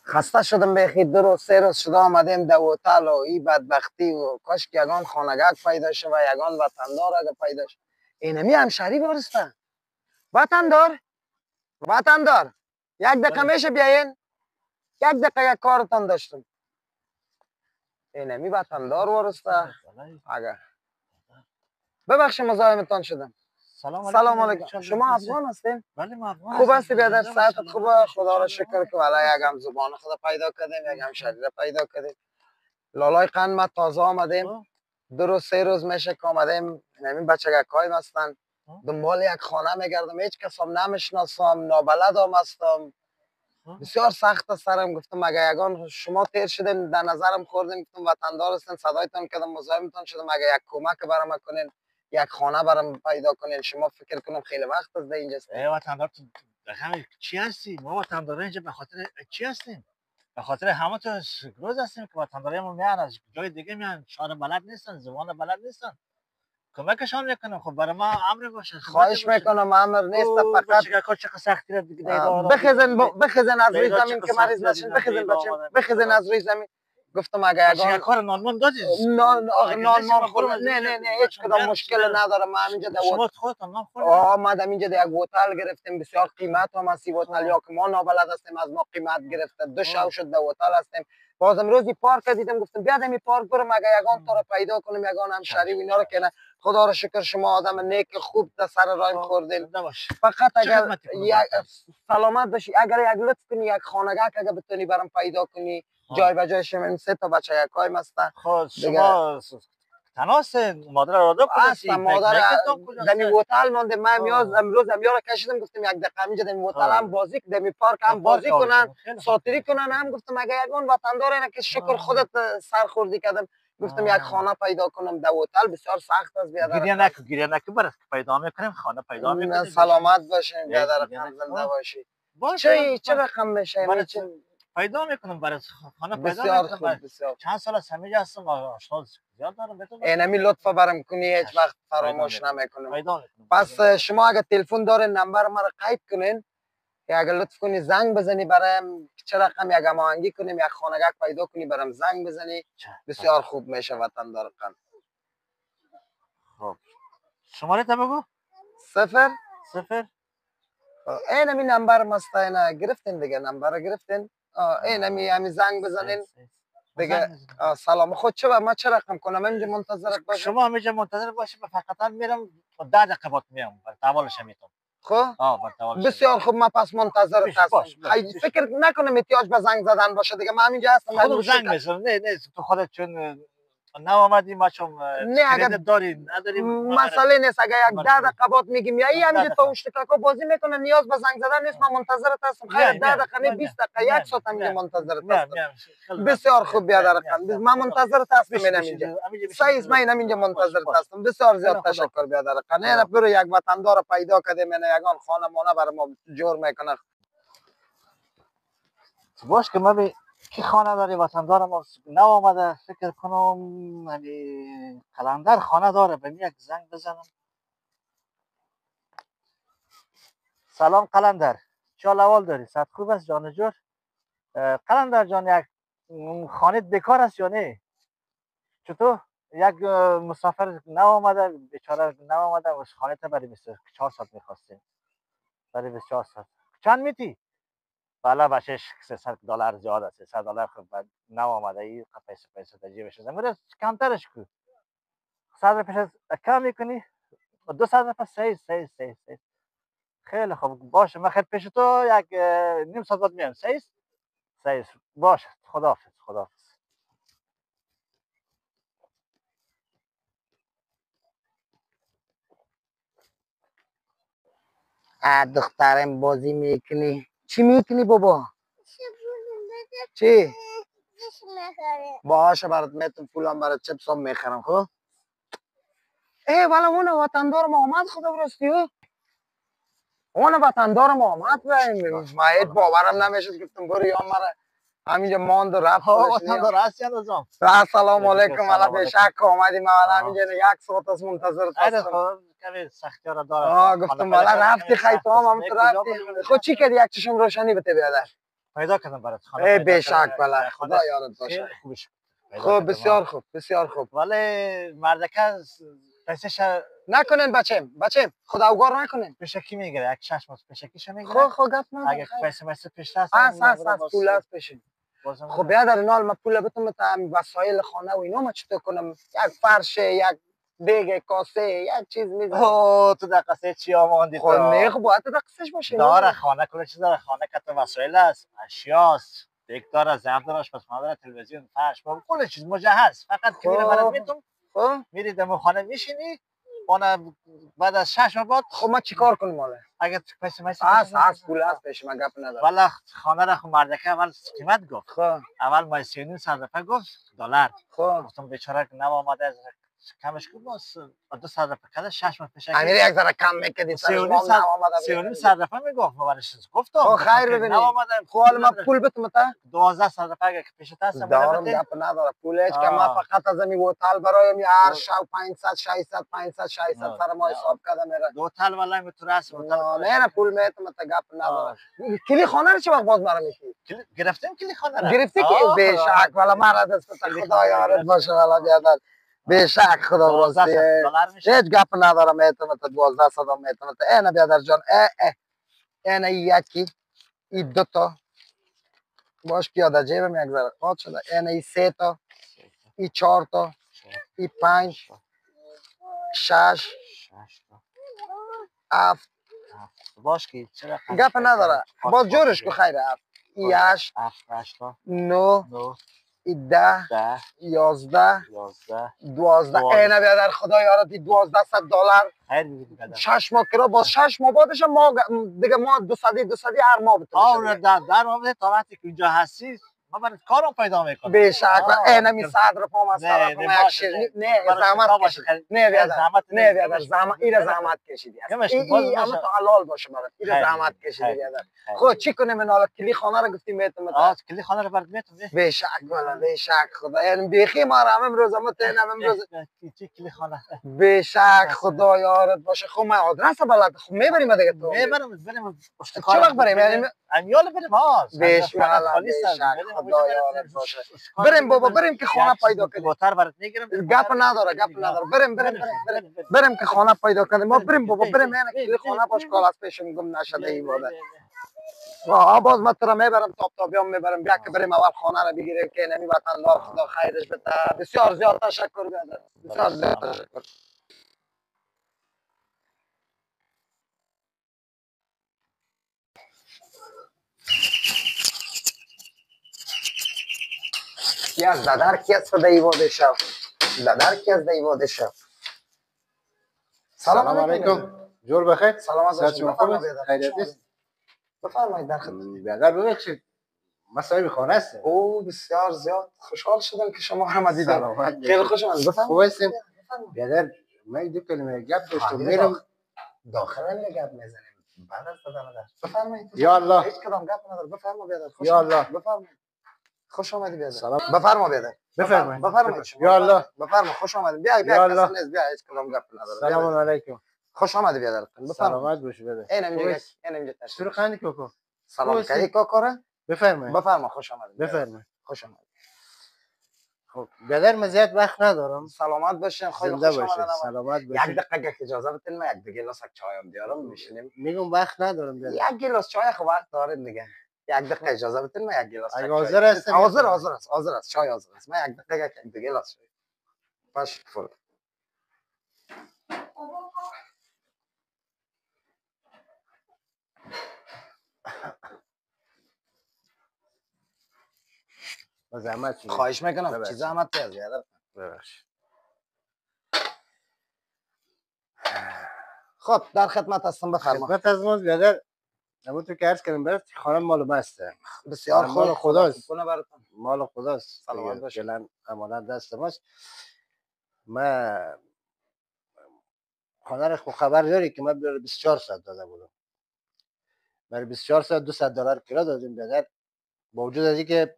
خسته شدم بخی 2 روز 3 روز شده آمدیم در هتل و این بدبختی و کاش که یگان خانگک پیدا شه و یگان وطندار اگه پیدا شه. اینمی همشهری وارسته. وطندار یک دقیقه میشه بیاین. یک دقیقه یک کارتان داشتم. اینمی وطندار وارسته. اگه ببخشید مزاحمتان شدم. سلام علیکم. شما افغان هستین؟ بله ما افغان. خوب هستی برادر؟ صحتت خوبه؟ خدا را شکر که والا یکم زبان خدا پیدا کردیم، یکم شریر پیدا کردیم. لالای قند ما تازه آمدیم. 2 روز 3 روز میشه که آمدیم. همین بچگک‌هایم هستن. دنبال یک خانه میگردم، هیچ کس هم نمیشناسم، نابلدم هستم. بسیار سخت است سرم. گفتم اگه یگان شما تیر شدین در نظرم خوردین، گفتم وطندار هستین، صدایتان کردم، مزاحمتان شدم، اگه یک کمک برام کنین، یک خانه برام پیدا کنین. شما فکر کنم خیلی وقت از اینجا هستین. ای وطندار رقم چی هستی؟ ما وطندار اینجا به خاطر چی هستیم؟ به خاطر همه تو روز هستیم که وطندارمون میان از جای دیگه میان، شهر بلد نیستن، زبان بلد نیستن. کمکشان میکنم. خب برای ما امر باشه. خواهش میکنم. امر نیست، فقط چقدر سختی را دیگه بخزن از روی زمین که مریض نشین. بخزن بچه، بخزن از روی زمین. گفتم اگه یگان کار نانمان دادی؟ نان خورم. نه هیچ کدام مشکل نداره. ما همینجا در شما خودتون نان خوردید؟ آمد همینجا در یک هتل گرفتیم، بسیار قیمت هم هستی هتل یا که ما نابلد هستیم، از ما قیمت گرفته. 2 شب شد در هتل هستیم. بازم روزی پارک دیدم، گفتم بیاد می پارک برم اگه یگان تو رو پیدا کنم، یگان همشهری و اینا رو که نه. خدا را شکر شما آدم نیک خوب در سر رایم خوردین. فقط اگر سلامت باشی، اگر یک لطف کنی، یک خانگک اگر بتونی برام پیدا کنی، جای به جای شما. 3 تا بچه یکایم هستن. خب شما تناسین مادر را دو هستم. مادر دمی هتل مونده. من امروز هم یارو کشیدم، گفتم یک دقیقه همینجا دمی هتل هم بازی، دمی پارک هم بازی کنن، ساتری کنن. هم گفتم اگه یگان وطندار اینه که شکر خودت سرخوردی کردم. گفتم یک خانه پیدا کنم در هتل. بسیار سخت است بیادر. گریه نکن برات پیدا میکنیم، خانه پیدا میکنیم. سلامت باشین بیادر، زنده باشی. چه رقم میشه؟ پیدا میکنم برات خانه پیدا بسیار خوب. بسیار چند سال از همینجا هستم، آشنا زیاد دارم. اینمی لطف برام کنی، هیچ وقت فراموش نمیکنم. پس شما اگه تلفن دارین نمبر ما رو قید کنین، اگه لطف کنی زنگ بزنی برایم، چه رقم یک هماهنگی کنیم، یک خانگک پیدا کنی برام زنگ بزنی. بسیار خوب میشه وطندار قند. خب شماره تا بگو. 0 0 اینمی نمبر مستاینا گرفتین دیگه. نمبر گرفتین. اینمی همین زنگ بزنین دیگه. سلام. خود چه ما چه رقم کنم اینجا منتظرت باشم؟ شما همینجا منتظر باشید. فقط میرم 10 دقیقه بعد میام. تاولش میتونم. خب بسیار خوب. ما پس منتظرت هستم. فکر نکنم احتیاج به زنگ زدن باشه دیگه. من همینجا هستم. خودم زنگ میزنم. نه تو خودت چون نامدی ما چون کردیت داری نداری مسئله نیست. اگه یک 10 دقیقه بعد میگیم یا همینجا تو اشتکاکو بازی میکنه، نیاز به زنگ زدن نیست. من منتظرت هستم. خیر 10 دقیقه نه 20 دقیقه 1 ساعت همینجا منتظرت هستم. بسیار خوب بیادر قند. من منتظرت هستم. اینجا سایز من همینجا منتظرت هستم. بسیار زیاد تشکر بیادر قند. نه برو یک وطندار پیدا کردیم، نه یگان خانمانه برای ما جور میکنه. باش که من کی خانه داری وطندارم نو آمده. فکر کنم یعنی قلندر خانه داره. به یک زنگ بزنم. سلام قلندر، چه احوال داری؟ صحت خوب است جان جور؟ قلندر جان یک خانه بیکار است یا نه؟ چطور یک مسافر نو آمده، بیچاره نو آمده و خانه تا برای 24 ساعت می‌خواستیم. برای 24 ساعت چند میتی؟ بالا باشش $300 زیاد است. $300 خب نو آمده ای پیسه تجیبش میره کمترش کو. 100 پیش کم میکنی 200 پس صحیح. خیلی خوب باشه. من خیلی پیش تو یک نیم ساعت بعد میام. صحیح باشه. خداحافظ. دخترم بازی میکنی. چی میکنی بابا؟ چی؟ باشه برات میتونم پولم برات چپس هم میخرم. خب والا اون وطندار ما آمد. خدا برستی اون وطندار ما آمد. ما باورم نمیشد. گفتم برو یا مرا همینجا ماند و رفت. وطندار هستی ازم. سلام علیکم. والا به شک آمدیم. والا همینجا 1 ساعت از منتظرت هستم. کمی سختی را داره. گفتم والا رفتی خیلی تو هم تو رفتی. خود چی کردی؟ یک چشم روشنی بده بیادر. پیدا کردم برات خانه ای پیدا به شک کردم. بله خانه خدا یارت باشه خیلی خوبش پیدا خب کردم. بسیار خوب بسیار خوب ولی مردکه پیسش نکنین بچم خدا اوگار نکنین پیشکی میگیره، یک 6 ماه پیشکیش میگیره. خب گپ نداره اگه پیسه مسه پیش دست از پول است بشین خب بیا بیادر نال ما پول بتونم تا وسایل خانه و اینا ما چطور کنم یک فرش یک دیگه کاسه یک چیز میزنم اوه تو در قصه چی آماندی خب نه خب باید دقیقش باشه داره خانه کل چیز داره، خانه که تو وسایل است، اشیاست، دیک داره، ظرف داره، آشپزخانه داره، تلویزیون، فرش، باب کل چیز مجهز. فقط که میره برات میتون خب میری دم خانه میشینی اون بعد از 6 ماه بعد خب ما چیکار کنیم ماله اگه تو پیسه میسه از پول است پیش ما گپ نداره والا خانه را خو مردکه اول قیمت گفت. خب اول ما 39 صد گفت دلار. خب گفتم بیچاره که نو آمده از کمش کو باز 200 کنه 6 ماه پیش امیر یک ذره کم میکردی سرش ما هم آمده 39 صد میگفت ما برش گفتم خب خیر ببینید نو آمده خب حالا ما پول بتم تا 12 صد که پیش دست دارم گپ نداره پول هیچ که ما فقط از این هتل برایم هر شب 500 600 500 600 سر ما حساب کرده میره دو هتل والله میتونست نه پول میتم تا گپ نداره کلی خانه رو چه وقت باز مرا میگی گرفتیم کلی خانه را گرفتی که به شک والا مرا دست خدا یارت باشه والا بیادر به شک خدا راستی هیچ گپ نداره میتم تا 12 صد میتم تا اینا بیادر جان اینا یکی این دو تا باش که در جیبم یک ذره قاط شده اینا 3 تا این 4 تا این 5 6 7 باش که چرا گپ نداره باز جورش کو خیره 8 9 10 11 12 اینا بیادر خدا یارت 1200 دلار خیر میگید 6 ماه کرا باز 6 ماه بعدش ما دیگه ما 200 هر ماه بتونیم در مورد تا وقتی که اینجا هستی ما برات کارم پیدا میکنم به شک اینا می صدر پام از طرف ما یک شیر نه زحمت کشید نه بیادر نه بیادر زحمت این زحمت کشیدی این اما تو حلال باشه برات این زحمت کشیدی بیادر خب چی کنیم من حالا کلی خانه رو گفتیم میتم کلی خانه رو برات میتم به شک والا به شک خدا یعنی بیخی ما را امروز ما تن امروز کلی خانه به شک خدا یارت باشه خب ما آدرس بلد خب میبریم دیگه تو بریم چه وقت بریم یعنی امیال بریم ها بیش والا به شک خدا یارت باشه بریم بابا بریم که خانه پیدا کنیم موتر برات میگیرم گپ نداره بریم که خانه پیدا کنیم ما بریم بابا بریم یعنی کلی خانه باش کال از پیشم گم نشده این بوده باز ما تو را میبرم تابیام میبرم بیا که بریم اول خانه را بگیریم که نمی وطن دار خدا خیرش بده بسیار زیاد تشکر بیادر بسیار زیاد تشکر کی از دادر کی از دیواده شب دادر کی از دیواده شب سلام علیکم جور بخیر سلام صحت شما خوب است خیریت است بفرمایید در خدمت بیادر ببخشید ما صاحب خانه هستیم او بسیار زیاد خوشحال شدم که شما هم دیدم سلامت خیلی خوش آمدید خوب بفرمایید هستیم بیادر من دو کلمه گپ داشتم میرم داخل نمیره گپ میزنیم بعد از دادن بفرمایید یا الله هیچ کدام گپ نداره بفرمایید بیادر خوش یا الله بفرمایید خوش آمدید بیادر سلام بفرمایید بیادر بفرمایید یا الله بفرمایید خوش آمدید بیا یا الله بیا هیچ کدام گپ نداره سلام علیکم خوش آمدید بیادر بفرمایید سلامت باش بیادر اینم چرا خندی کوکو سلام کی کوکوره بفرمایید بفرمایید خوش آمدید بفرمایید خوش آمدید خب بیادر مزیت وقت ندارم سلامت باشین خیلی زنده خوش باشید آمدید سلامت یک باشید دقیقه اجازه بدین ما یک گلاس چایم بیارم میشینیم میگم وقت ندارم بیادر یک گلاس چای خو وقت دارید دیگه یک دقیقه اجازه بدین ما یک گلاس اگه چای حاضر هستم حاضر است چای حاضر است ما یک دقیقه یک گلاس چای باش فل زحمت شد خواهش میکنم ببخشید. چیز زحمت از بیادر ببخشید خب در خدمت هستم بفرما خدمت از ما بیادر اما تو که عرض کردم برات خانه مال ماسته بسیار مال خوب خداست کنه براتون مال خداست سلامت باشید. فعلا امانت دست ماست ما خانه رو خب خبر داری که من برای 24 ساعت داده بودم برای 24 ساعت 200 دلار کرایه دادیم بیادر با وجود از اینکه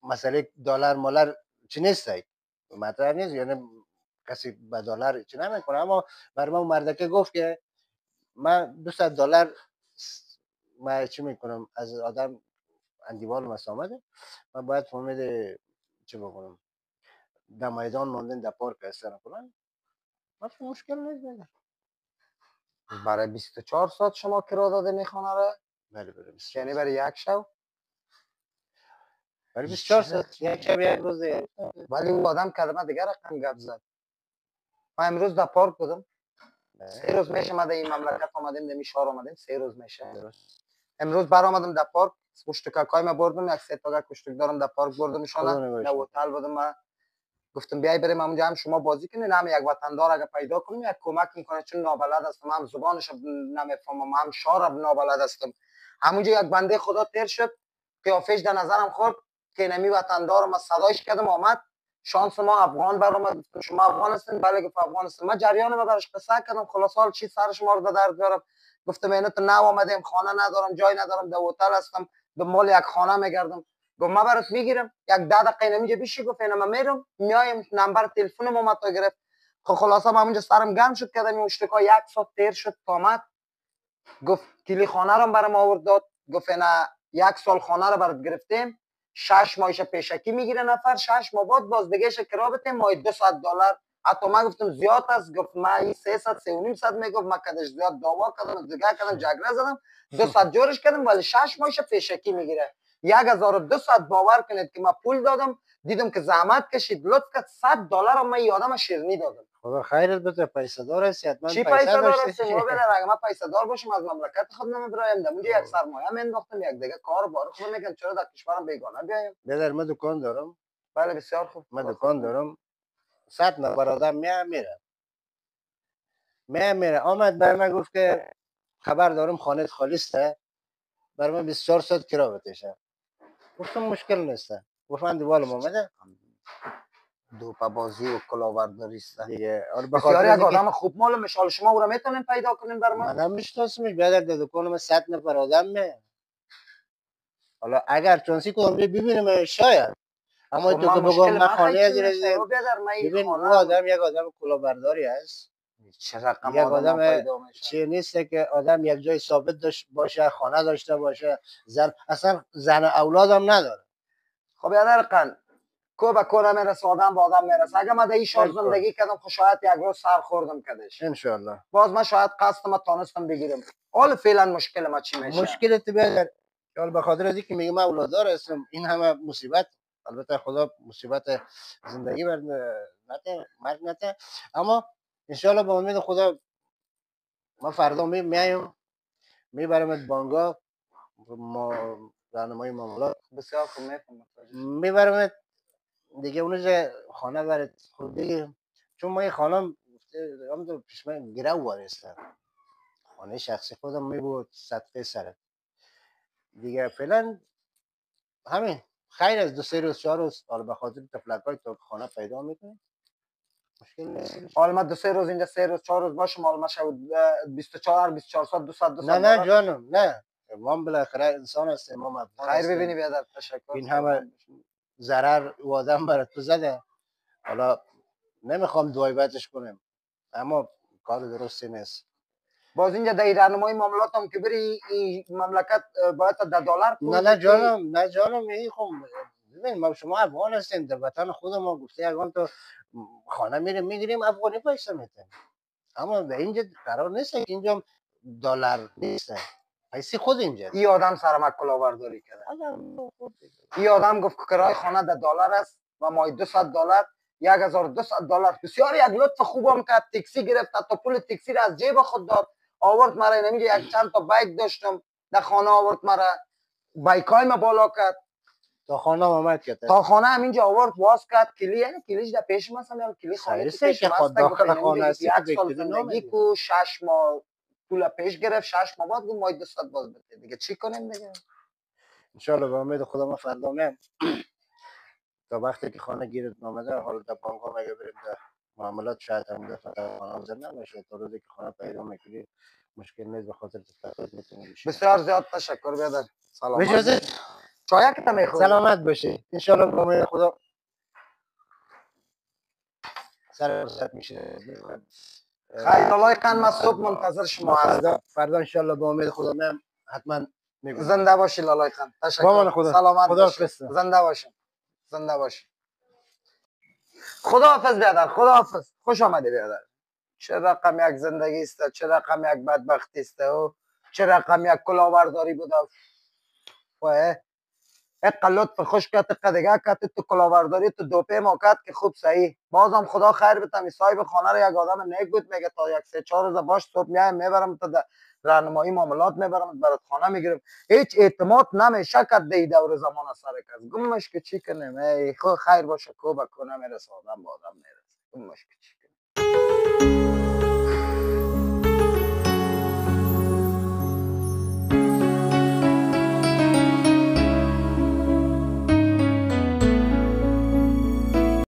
مسئله دلار مالر چی نیست مطرح نیست یعنی کسی به دلار چی نمیکنه اما برای ما مردکه گفت که من 200 دلار ما چی میکنم از آدم اندیوال مس آمده و باید فهمید چه بکنم در میدان ماندن در پارک هستن کنن مثلا مشکل نیست بده. برای 24 ساعت شما کرا دادین خانه را؟ بله بله 24 یعنی برای یک شب؟ برای 24 ساعت یک شب یک روز ولی او آدم کلمه دیگر رقم گپ زد. ما امروز در پارک بودم، 3 روز میشه ما در این مملکت آمدیم، در این شهر آمدیم 3 روز میشه. امروز بر آمدم در پارک، کشتککای ما بردم، یک سه تا کشتک دارم در پارک بردمشان. در هتل بودم، ما گفتم بیای بریم اونجا هم شما بازی کنین، هم یک وطندار اگه پیدا کنیم یک کمک میکنه، چون نابلد هستم، هم زبانش نمیفهمم، هم شعر نابلد هستم. همونجا یک بنده خدا تیر شد، قیافش در نظرم خورد که نمی وطندار، ما صدایش کردم آمد، شانس ما افغان برآمد. شما افغان هستین؟ بله گفت افغان هستم. ما جریان ما براش قصه کردم، خلاص حال چی سر شما رو درد بیارم. گفتم اینا تو نو آمدیم، خانه ندارم، جای ندارم، در هتل هستم، دنبال یک خانه میگردم. گفت ما برات میگیرم، یک 10 دقیقه اینجا بیشی. گفت اینا من میرم میایم، نمبر تلفنم ما تا گرفت. خلاصا ما اونجا سرم گرم شد کردم این اشتکا، یک ساعت تیر شد تا آمد. گفت کلی خانه رو برام آورد داد. گفت اینا 1 سال خانه رو برات گرفتیم، 6 ماهش پیشکی میگیره نفر، 6 ماه بعد باز دیگهش کرا بتیم ماه $200. حتی ما گفتم زیاد است، گفت ما این 300 3.5 میگفت ما کدش زیاد دعوا کردم، دیگه کردم جگره زدم، 200 جورش کردم، ولی 6 ماهش پیشکی میگیره. 1200 باور کنید که ما پول دادم، دیدم که زحمت کشید، لطف کرد $100 من این آدم شیرینی دادم. خدا خیرت بده، پیسه دار هستی حتما. چی پیسه دار هستی؟ ما بدر اگه من پیسه دار باشم از مملکت خود نمیبرایم، اونجا یک سرمایه مینداختم، یک دیگه کار بار خود میگن چرا در کشورم بیگانه بیایم. بدر من دکان دارم. بله بسیار خوب. من دکان دارم، 100 نفر آدم میره آمد برای من گفت که خبر دارم خانه خالی است، برای من 24 ساعت کرا بتشه. گفتم مشکل نیست. گفتم دیوال اومده دوپا بازی و کلاورداری است دیگه. آره بسیار یک آدم خوب معلوم میشه. شما او را میتونین پیدا کنین بر من؟ منم میشناسمش، بیادر در دکان من 100 نفر آدم حالا اگر چانسی کنم ببینم شاید، اما تو که بگم من خانه از ببین او آدم یک آدم کلاهبرداری است. چه رقم یک آدم پیدا میشه؟ چی نیست که آدم یک جای ثابت باشه، خانه داشته باشه، اصلا زن اولادم نداره. خب بیادر قن کو به کو میرسه، آدم با آدم میرسه. اگه من در این شهر زندگی کردم خب شاید یک روز سر خوردم کدش انشالله. باز من شاید قصدم تانستم بگیرم. حالا فعلا مشکل ما چی میشه؟ مشکلت بیادر حالا به خاطر از اینکه میگم من اولادار هستم، این همه مصیبت، البته خدا مصیبت زندگی بر نته مرگ نته، اما انشالله به امید خدا ما فردا میایم میبرمت بانگا، ما راهنمای معاملات بسیار خوب میفهمم. میبرمت دیگه اونجا خانه برات خود دیگه، چون ما این خانه هم تو پیش من گره وارستم، خانه شخصی خودم میبود صدقه سرت دیگه. فعلا همین خیر از 2 3 روز 4 روز حالا به خاطر تفلکای تو خانه پیدا میکنه مشکل نیست. حالا من 2 3 روز اینجا 3 روز 4 روز باشم، حالا من شب 24 ساعت 200 نه جانم نه، ما بالاخره انسان هستیم، ما خیر ببینی بیادر. تشکر. این همه ضرر و آدم برات تو زده، حالا نمیخوام دوایبتش کنم اما کار درستی نیست. باز اینجا در راهنمای معاملات هم که بری این مملکت باید در دلار نه جانم این خب ببین ما شما افغان هستیم، در وطن خود ما گفته اگه تو خانه میریم میگیریم افغانی پیسه میتیم، اما به اینجا قرار نیست که اینجا دلار نیست، پیسه خود اینجا. این آدم سرمک کلاهبرداری کرده. این آدم گفت که کرای خانه در دلار است و مای $200 $1200. بسیار یک لطف خوبم کرد، تاکسی گرفت، تا پول تاکسی را از جیب خود داد، آورد مرا اینجا. یک چند تا بایک داشتم در خانه، آورد مرا، بایکای ما بالا کرد تا خانه آمد کرد، تا خانه هم اینجا آورد باز کرد. کلی یعنی کلیش در پیش ما هستم، کلی خانه که خود داخل خانه است. 1 سال زندگی کو 6 ماه پول پیش گرفت، 6 ماه بعد گفت مای 200 باز بده دیگه. چی کنیم دیگه؟ ان شاء الله به امید خدا ما فردا میام تا وقتی که خانه گیرت اومده، حالا در بانک ها مگه بریم در معاملات شاید هم دفعه خانه حاضر نباشه، تا روزی که خانه پیدا میکنی مشکل نیست، به خاطر تفاوت میتونی. بسیار زیاد تشکر بیادر. سلامت بشه چای که میخوری؟ سلامت باشی ان شاء الله به امید خدا سر فرصت میشه. خیلی لای قن ما صبح منتظر شما هستم. فردا ان شاء الله به امید خدا میام، حتما میگم زنده باشی لالای خان. با تشکر. خدا. سلامت خدا باشی. حافظ. زنده باشی. زنده باشی. خدا حافظ بیادر. خدا حافظ. خوش آمدی بیادر. چه رقم یک زندگی است، چه رقم یک بدبختی است و چه رقم یک کلاهبرداری بوده. و یک لطف خوش کت قدگه کت تو کلاهبرداری تو دوپه ما کت که خوب صحیح. بازم خدا خیر بتم. صاحب خانه رو یک آدم نیک بود، میگه تا یک 3-4 روز باش صبح میایم میبرم تا راهنمایی معاملات میبرم برات خانه میگیرم. هیچ اعتماد نمیشه کت دی دور زمان سر کس گمش که چی کنیم. ای خو خیر باشه کو بکنه میرسه آدم با آدم میرسه. گمش که چی کنیم.